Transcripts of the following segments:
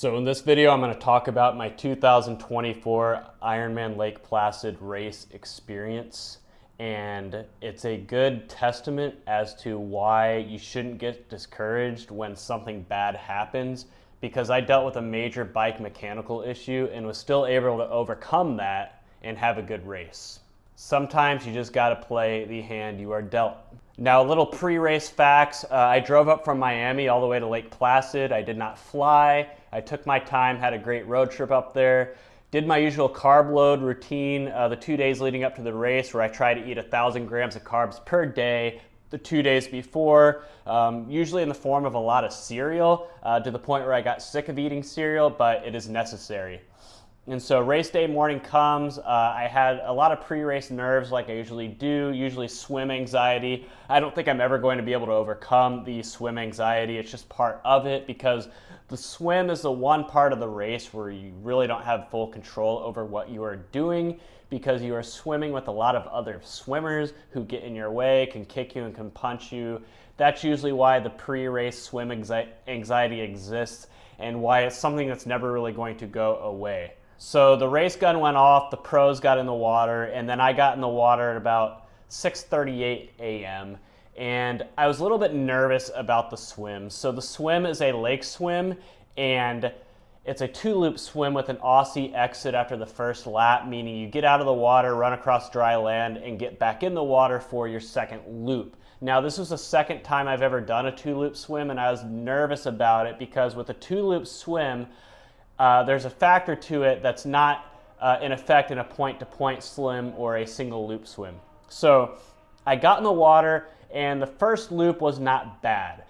So in this video, I'm going to talk about my 2024 Ironman Lake Placid race experience. And it's a good testament as to why you shouldn't get discouraged when something bad happens, because I dealt with a major bike mechanical issue and was still able to overcome that and have a good race. Sometimes you just got to play the hand you are dealt. Now, a little pre-race facts. I drove up from Miami all the way to Lake Placid. I did not fly. I took my time, had a great road trip up there. Did my usual carb load routine the 2 days leading up to the race, where I try to eat 1,000 grams of carbs per day the 2 days before, usually in the form of a lot of cereal, to the point where I got sick of eating cereal, but it is necessary. And so race day morning comes, I had a lot of pre-race nerves like I usually do, usually swim anxiety. I don't think I'm ever going to be able to overcome the swim anxiety. It's just part of it, because the swim is the one part of the race where you really don't have full control over what you are doing, because you are swimming with a lot of other swimmers who get in your way, can kick you and can punch you. That's usually why the pre-race swim anxiety exists, and why it's something that's never really going to go away. So the race gun went off, the pros got in the water, and then I got in the water at about 6:38 a.m. And I was a little bit nervous about the swim. So the swim is a lake swim, and it's a 2-loop swim with an Aussie exit after the first lap, meaning you get out of the water, run across dry land, and get back in the water for your second loop. Now, this was the second time I've ever done a 2-loop swim, and I was nervous about it because with a 2-loop swim, there's a factor to it that's not in effect in a point-to-point swim or a single loop swim. So I got in the water, and the first loop was not bad,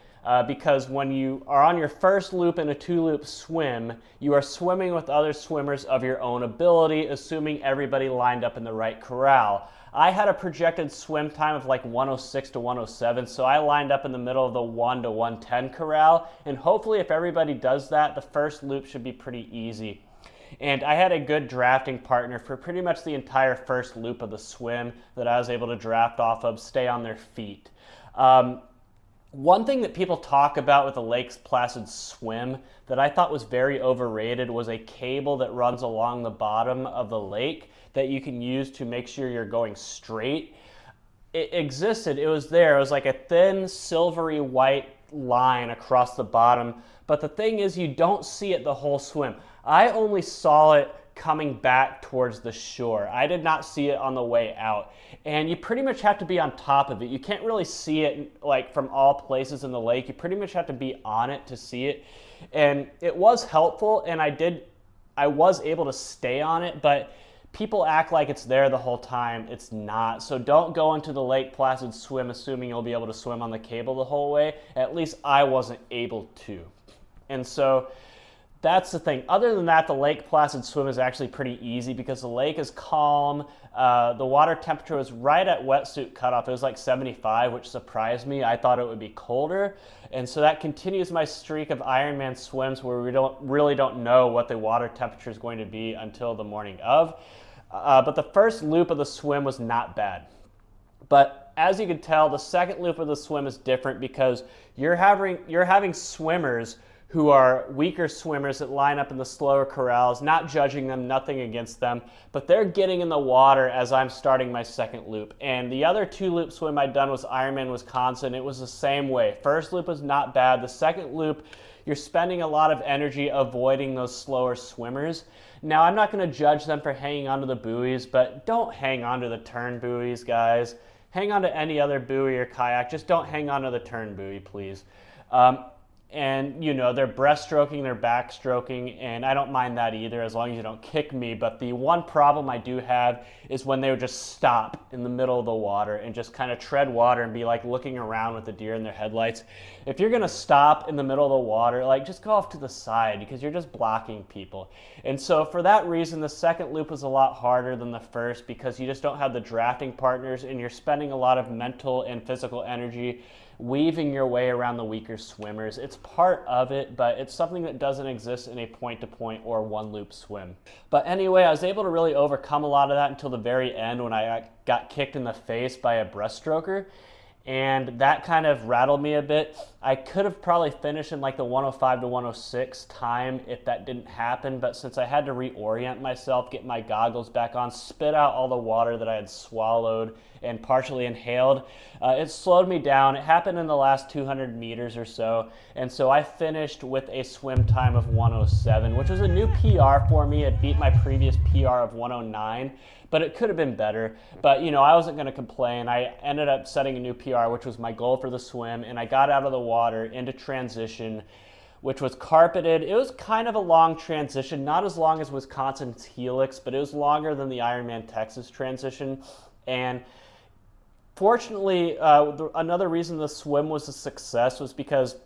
because when you are on your first loop in a 2-loop swim, you are swimming with other swimmers of your own ability, assuming everybody lined up in the right corral. I had a projected swim time of like 106 to 107, so I lined up in the middle of the 1 to 110 corral, and hopefully if everybody does that, the first loop should be pretty easy. And I had a good drafting partner for pretty much the entire first loop of the swim that I was able to draft off of, stay on their feet. One thing that people talk about with the Lake Placid swim that I thought was very overrated was a cable that runs along the bottom of the lake that you can use to make sure you're going straight. It existed, it was there, it was like a thin silvery white line across the bottom, but the thing is you don't see it the whole swim. I only saw it coming back towards the shore. I did not see it on the way out. And you pretty much have to be on top of it. You can't really see it like from all places in the lake. You pretty much have to be on it to see it. And it was helpful, and I was able to stay on it, but people act like it's there the whole time. It's not. So don't go into the Lake Placid swim assuming you'll be able to swim on the cable the whole way. At least I wasn't able to. And so that's the thing. Other than that, the Lake Placid swim is actually pretty easy because the lake is calm. The water temperature was right at wetsuit cutoff. It was like 75, which surprised me. I thought it would be colder. And so that continues my streak of Ironman swims where we really don't know what the water temperature is going to be until the morning of. But the first loop of the swim was not bad. But as you can tell, the second loop of the swim is different because you're having swimmers who are weaker swimmers that line up in the slower corrals, not judging them, nothing against them, but they're getting in the water as I'm starting my second loop. And the other 2-loop swim I'd done was Ironman Wisconsin. It was the same way. First loop was not bad. The second loop, you're spending a lot of energy avoiding those slower swimmers. Now, I'm not going to judge them for hanging onto the buoys, but don't hang onto the turn buoys, guys. Hang onto any other buoy or kayak. Just don't hang onto the turn buoy, please. And, you know, they're breaststroking, they're backstroking, and I don't mind that either as long as you don't kick me. But the one problem I do have is when they would just stop in the middle of the water and just kind of tread water and be like looking around with the deer in their headlights. If you're going to stop in the middle of the water, like just go off to the side because you're just blocking people. And so for that reason, the second loop is a lot harder than the first because you just don't have the drafting partners and you're spending a lot of mental and physical energy weaving your way around the weaker swimmers. It's part of it, but it's something that doesn't exist in a point-to-point or 1-loop swim. But anyway, I was able to really overcome a lot of that until the very end when I got kicked in the face by a breaststroker. and that kind of rattled me a bit. I could have probably finished in like the 105 to 106 time if that didn't happen, but since I had to reorient myself, get my goggles back on, spit out all the water that I had swallowed and partially inhaled, it slowed me down. It happened in the last 200 meters or so, and so I finished with a swim time of 107, which was a new PR for me. It beat my previous PR of 109, but it could have been better. But I wasn't going to complain. I ended up setting a new PR, which was my goal for the swim, and I got out of the water into transition, which was carpeted. It was kind of a long transition, not as long as Wisconsin's Helix, but it was longer than the Ironman Texas transition. And fortunately, another reason the swim was a success was because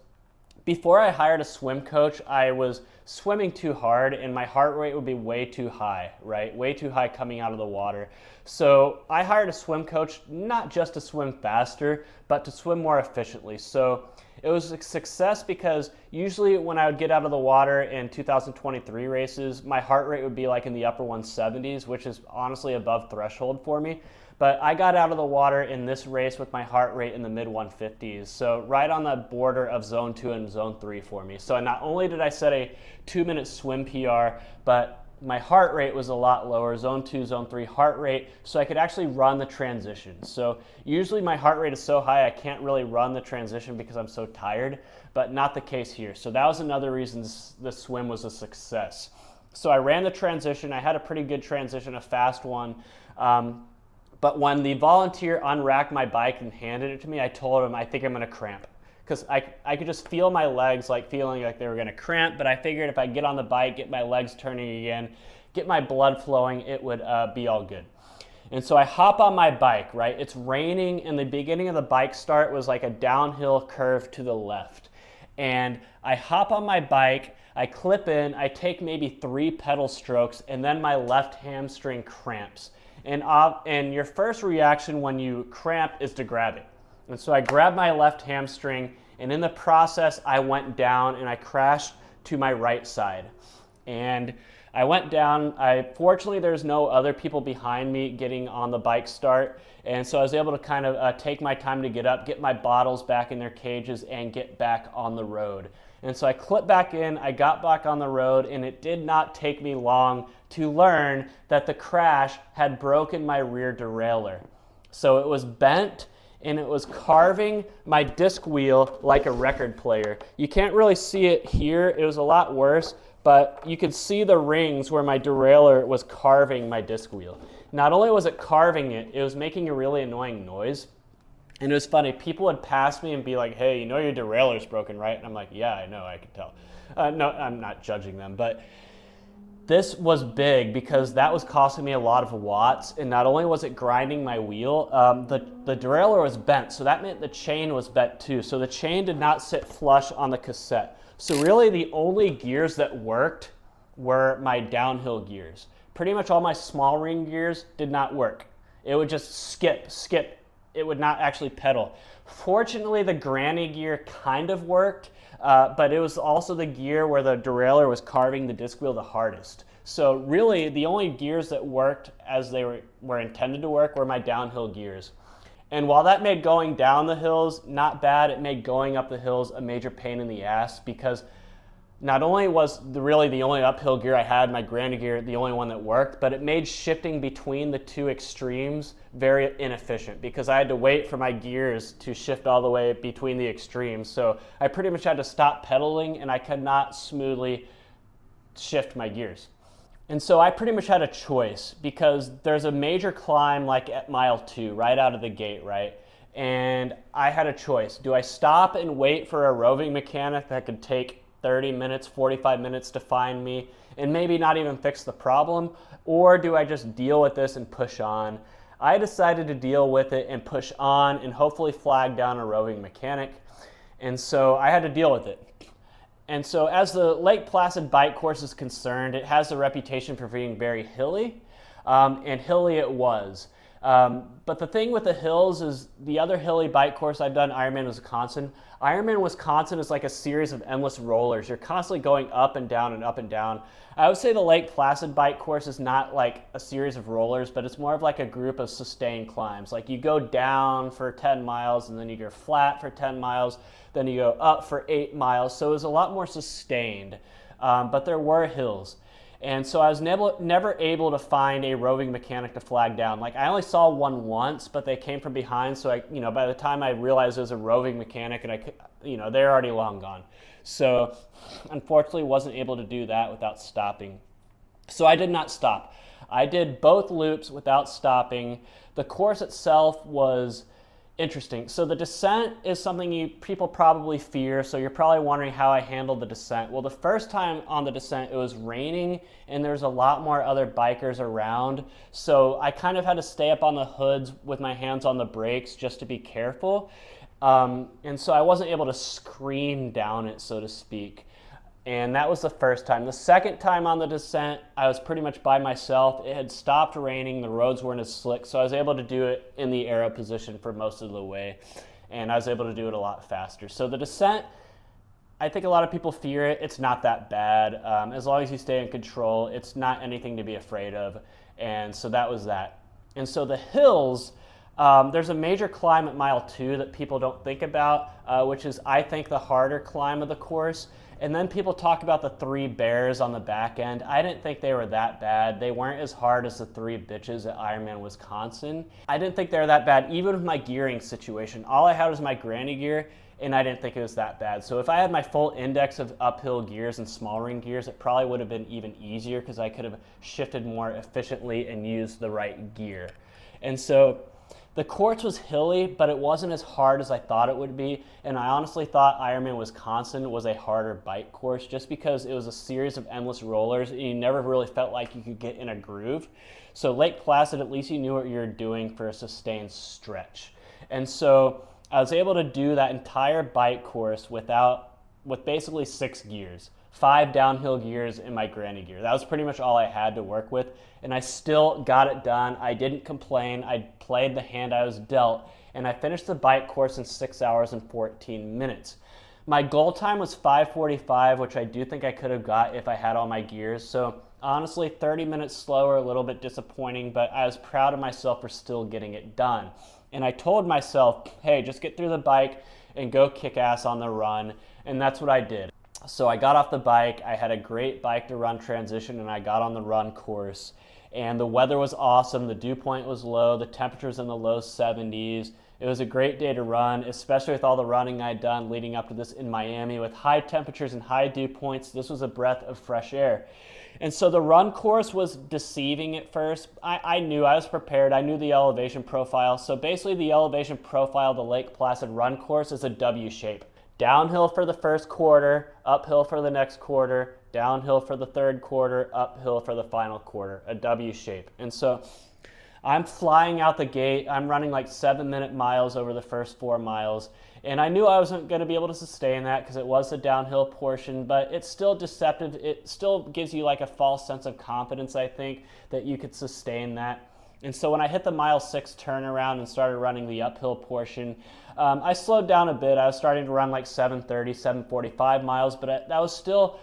before I hired a swim coach, I was swimming too hard and my heart rate would be way too high, right? Way too high coming out of the water. So I hired a swim coach, not just to swim faster, but to swim more efficiently. So it was a success because usually when I would get out of the water in 2023 races, my heart rate would be like in the upper 170s, which is honestly above threshold for me. But I got out of the water in this race with my heart rate in the mid 150s. So right on the border of zone 2 and zone 3 for me. So not only did I set a 2-minute swim PR, but my heart rate was a lot lower, zone 2, zone 3 heart rate, so I could actually run the transition. So usually my heart rate is so high I can't really run the transition because I'm so tired, but not the case here. So that was another reason the swim was a success. So I ran the transition. I had a pretty good transition, a fast one. But when the volunteer unracked my bike and handed it to me, I told him, I think I'm going to cramp. Because I could just feel my legs feeling like they were going to cramp, but I figured if I get on the bike, get my legs turning again, get my blood flowing, it would be all good. And so I hop on my bike, right? It's raining, and the beginning of the bike start was like a downhill curve to the left. And I hop on my bike, I clip in, I take maybe 3 pedal strokes, and then my left hamstring cramps. And your first reaction when you cramp is to grab it. And so I grabbed my left hamstring, and in the process, I went down and I crashed to my right side. And I went down. Fortunately, there's no other people behind me getting on the bike start. And so I was able to kind of take my time to get up, get my bottles back in their cages, and get back on the road. And so I clipped back in, I got back on the road, and it did not take me long to learn that the crash had broken my rear derailleur. So it was bent, and it was carving my disc wheel like a record player. You can't really see it here. It was a lot worse, but you could see the rings where my derailleur was carving my disc wheel. Not only was it carving it, it was making a really annoying noise. And it was funny, people would pass me and be like, hey, your derailleur's broken, right? And I'm like, yeah, I know, I can tell. No, I'm not judging them, but this was big because that was costing me a lot of watts, and not only was it grinding my wheel, the derailleur was bent, so that meant the chain was bent too. So the chain did not sit flush on the cassette. So really the only gears that worked were my downhill gears. Pretty much all my small ring gears did not work. It would just skip. It would not actually pedal. Fortunately, the granny gear kind of worked, but it was also the gear where the derailleur was carving the disc wheel the hardest. So really, the only gears that worked as they were intended to work were my downhill gears. And while that made going down the hills not bad, it made going up the hills a major pain in the ass because not only was really the only uphill gear I had, my granny gear, the only one that worked, but it made shifting between the two extremes very inefficient because I had to wait for my gears to shift all the way between the extremes. So I pretty much had to stop pedaling and I could not smoothly shift my gears. And so I pretty much had a choice because there's a major climb like at mile 2 right out of the gate, right? And I had a choice. Do I stop and wait for a roving mechanic that could take 30 minutes, 45 minutes to find me and maybe not even fix the problem? Or do I just deal with this and push on? I decided to deal with it and push on and hopefully flag down a roving mechanic. And so I had to deal with it. And so as the Lake Placid bike course is concerned, it has a reputation for being very hilly, and hilly it was. But the thing with the hills is the other hilly bike course I've done, Ironman Wisconsin. Ironman Wisconsin is like a series of endless rollers. You're constantly going up and down and up and down. I would say the Lake Placid bike course is not like a series of rollers, but it's more of like a group of sustained climbs. Like you go down for 10 miles and then you go flat for 10 miles, then you go up for 8 miles. So it was a lot more sustained, but there were hills. And so I was never able to find a roving mechanic to flag down. Like I only saw one once, but they came from behind. So by the time I realized it was a roving mechanic, and they're already long gone. So unfortunately wasn't able to do that without stopping. So I did not stop. I did both loops without stopping. The course itself was interesting. So the descent is something people probably fear, so you're probably wondering how I handled the descent. Well, the first time on the descent, it was raining and there's a lot more other bikers around, so I kind of had to stay up on the hoods with my hands on the brakes just to be careful. And so I wasn't able to scream down it, so to speak. And that was the first time. The second time on the descent, I was pretty much by myself. It had stopped raining, the roads weren't as slick, so I was able to do it in the arrow position for most of the way. And I was able to do it a lot faster. So the descent, I think a lot of people fear it. It's not that bad. As long as you stay in control, it's not anything to be afraid of. And so that was that. And so the hills, there's a major climb at mile 2 that people don't think about, which is, I think, the harder climb of the course. And then people talk about the 3 bears on the back end. I didn't think they were that bad. They weren't as hard as the 3 bitches at Ironman Wisconsin. I didn't think they were that bad, even with my gearing situation. All I had was my granny gear, and I didn't think it was that bad. So if I had my full index of uphill gears and small ring gears, it probably would have been even easier because I could have shifted more efficiently and used the right gear. And so the course was hilly, but it wasn't as hard as I thought it would be, and I honestly thought Ironman Wisconsin was a harder bike course just because it was a series of endless rollers and you never really felt like you could get in a groove. So Lake Placid, at least you knew what you were doing for a sustained stretch. And so I was able to do that entire bike course with basically 6 gears. 5 downhill gears in my granny gear. That was pretty much all I had to work with, and I still got it done. I didn't complain. I played the hand I was dealt, and I finished the bike course in 6 hours and 14 minutes. My goal time was 5:45, which I do think I could have got if I had all my gears. So honestly, 30 minutes slower, a little bit disappointing, but I was proud of myself for still getting it done. And I told myself, hey, just get through the bike and go kick ass on the run, and that's what I did. So I got off the bike, I had a great bike to run transition, and I got on the run course. And the weather was awesome, the dew point was low, the temperature's in the low 70s. It was a great day to run, especially with all the running I'd done leading up to this in Miami. With high temperatures and high dew points, this was a breath of fresh air. And so the run course was deceiving at first. I knew, I was prepared, I knew the elevation profile. So basically the elevation profile of the Lake Placid run course is a W shape. Downhill for the first quarter, uphill for the next quarter, downhill for the third quarter, uphill for the final quarter, a W shape. And so I'm flying out the gate. I'm running like 7-minute miles over the first 4 miles. And I knew I wasn't going to be able to sustain that because it was the downhill portion, but it's still deceptive. It still gives you like a false sense of confidence, I think, that you could sustain that. And so when I hit the mile 6 turnaround and started running the uphill portion, I slowed down a bit. I was starting to run like 7:30, 7:45 miles, but that was still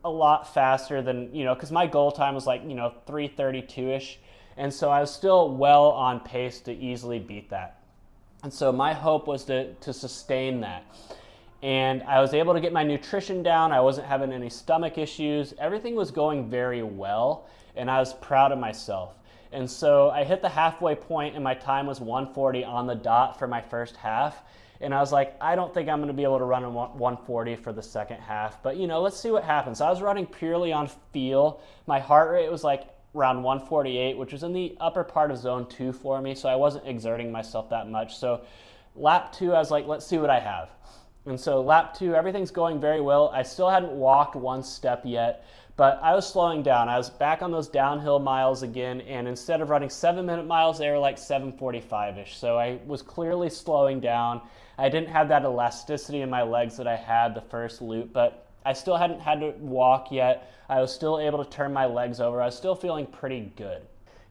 a lot faster than, because my goal time was like, 3:32-ish. And so I was still well on pace to easily beat that. And so my hope was to sustain that. And I was able to get my nutrition down. I wasn't having any stomach issues. Everything was going very well, and I was proud of myself. And so I hit the halfway point and my time was 1:40 on the dot for my first half. And I was like, I don't think I'm going to be able to run a 1:40 for the second half. But, let's see what happens. I was running purely on feel. My heart rate was like around 148, which was in the upper part of zone 2 for me. So I wasn't exerting myself that much. So lap 2, I was like, let's see what I have. And so lap 2, everything's going very well. I still hadn't walked one step yet. But I was slowing down. I was back on those downhill miles again, and instead of running 7-minute miles, they were like 7:45-ish. So I was clearly slowing down. I didn't have that elasticity in my legs that I had the first loop, but I still hadn't had to walk yet. I was still able to turn my legs over. I was still feeling pretty good.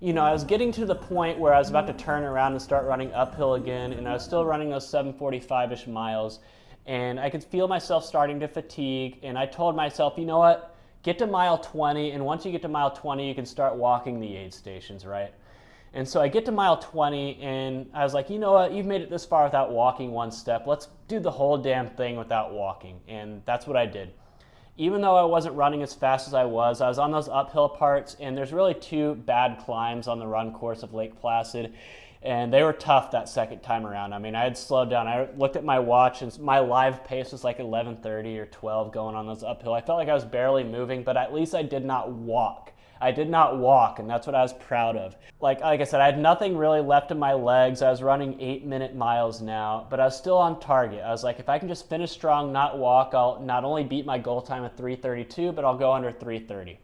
I was getting to the point where I was about to turn around and start running uphill again, and I was still running those 7:45-ish miles, and I could feel myself starting to fatigue, and I told myself, you know what, get to mile 20, and once you get to mile 20, you can start walking the aid stations, right? And so I get to mile 20, and I was like, you know what, you've made it this far without walking one step. Let's do the whole damn thing without walking, and that's what I did. Even though I wasn't running as fast as I was on those uphill parts, and there's really two bad climbs on the run course of Lake Placid, and they were tough that second time around. I mean, I had slowed down. I looked at my watch, and my live pace was like 11:30 or 12 going on those uphill. I felt like I was barely moving, but at least I did not walk. And that's what I was proud of. Like I said, I had nothing really left in my legs. I was running 8-minute miles now, but I was still on target. I was like, if I can just finish strong, not walk, I'll not only beat my goal time of 3:32, but I'll go under 3:30.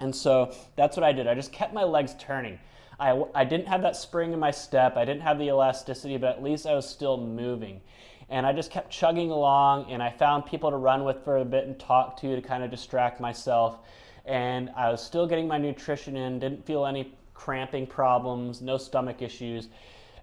And so that's what I did. I just kept my legs turning. I didn't have that spring in my step. I didn't have the elasticity, but at least I was still moving. And I just kept chugging along, and I found people to run with for a bit and talk to kind of distract myself. And I was still getting my nutrition in, didn't feel any cramping problems, no stomach issues.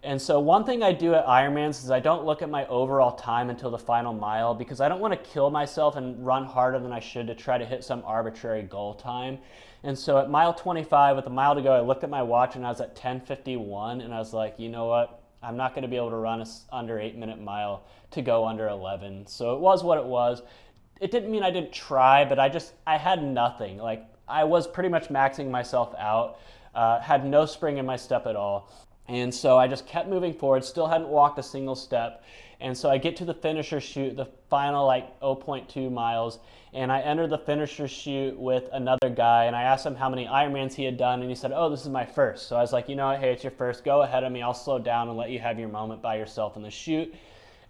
And so one thing I do at Ironmans is I don't look at my overall time until the final mile, because I don't want to kill myself and run harder than I should to try to hit some arbitrary goal time. And so at mile 25, with a mile to go, I looked at my watch and I was at 10:51, and I was like, you know what? I'm not going to be able to run a under 8-minute mile to go under 11. So it was what it was. It didn't mean I didn't try, but I had nothing. Like, I was pretty much maxing myself out, had no spring in my step at all. And so I just kept moving forward, still hadn't walked a single step. And so I get to the finisher chute, the final 0.2 miles, and I enter the finisher chute with another guy, and I asked him how many Ironmans he had done, and he said, oh, this is my first. So I was like, you know what, hey, it's your first, go ahead of me, I'll slow down and let you have your moment by yourself in the chute.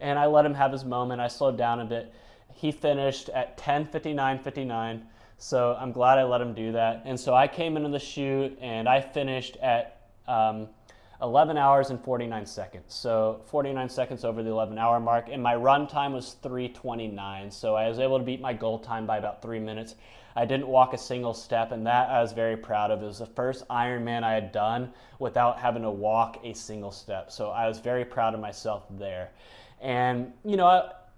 And I let him have his moment. I slowed down a bit. He finished at 10:59.59, so I'm glad I let him do that. And so I came into the chute, and I finished at 11 hours and 49 seconds. So 49 seconds over the 11-hour mark, and my run time was 3:29. So I was able to beat my goal time by about 3 minutes. I didn't walk a single step, and that I was very proud of. It was the first Ironman I had done without having to walk a single step. So I was very proud of myself there. And,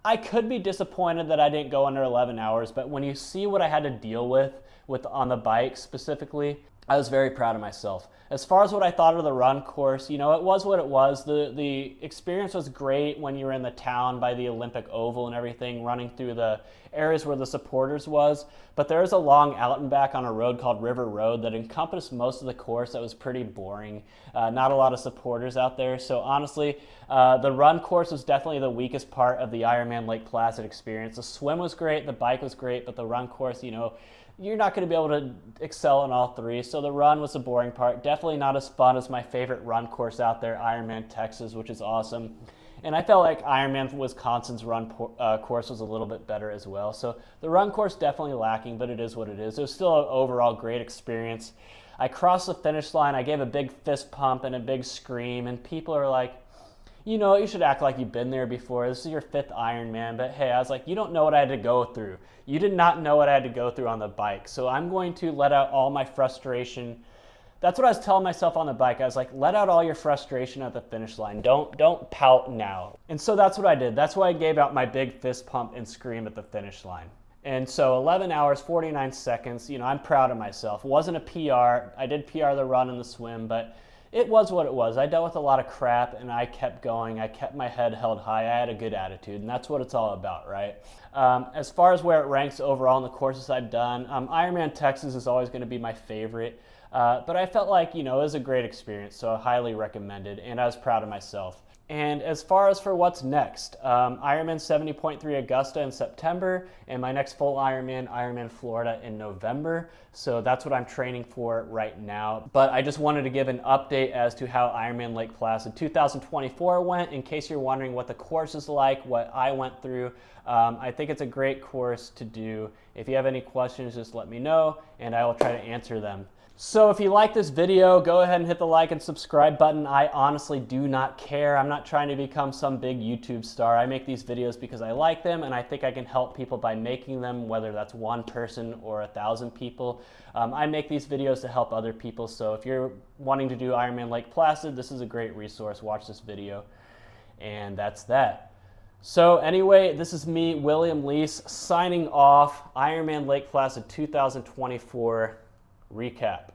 I could be disappointed that I didn't go under 11 hours, but when you see what I had to deal with on the bike specifically, I was very proud of myself. As far as what I thought of the run course, it was what it was. The experience was great when you were in the town by the Olympic Oval and everything, running through the areas where the supporters was. But there is a long out and back on a road called River Road that encompassed most of the course that was pretty boring. Not a lot of supporters out there. So honestly, the run course was definitely the weakest part of the Ironman Lake Placid experience. The swim was great, the bike was great, but the run course, you're not going to be able to excel in all three. So the run was the boring part. Definitely not as fun as my favorite run course out there, Ironman Texas, which is awesome. And I felt like Ironman Wisconsin's run course was a little bit better as well. So the run course definitely lacking, but it is what it is. It was still an overall great experience. I crossed the finish line. I gave a big fist pump and a big scream, and people are like, you should act like you've been there before. This is your 5th Ironman. But hey, I was like, you don't know what I had to go through. You did not know what I had to go through on the bike. So I'm going to let out all my frustration. That's what I was telling myself on the bike. I was like, let out all your frustration at the finish line. Don't pout now. And so that's what I did. That's why I gave out my big fist pump and scream at the finish line. And so 11 hours, 49 seconds, I'm proud of myself. It wasn't a PR. I did PR the run and the swim, but it was what it was. I dealt with a lot of crap, and I kept going. I kept my head held high. I had a good attitude, and that's what it's all about, right? As far as where it ranks overall in the courses I've done, Ironman Texas is always going to be my favorite. But I felt like, it was a great experience, so I highly recommend it, and I was proud of myself. And as far as for what's next, Ironman 70.3 Augusta in September, and my next full Ironman Florida in November. So that's what I'm training for right now. But I just wanted to give an update as to how Ironman Lake Placid 2024 went, in case you're wondering what the course is like, what I went through. I think it's a great course to do. If you have any questions, just let me know, and I will try to answer them. So if you like this video, go ahead and hit the like and subscribe button. I honestly do not care. I'm not trying to become some big YouTube star. I make these videos because I like them and I think I can help people by making them, whether that's one person or 1,000 people. I make these videos to help other people. So if you're wanting to do Ironman Lake Placid, this is a great resource. Watch this video. And that's that. So anyway, this is me, William Lease, signing off. Ironman Lake Placid 2024 recap.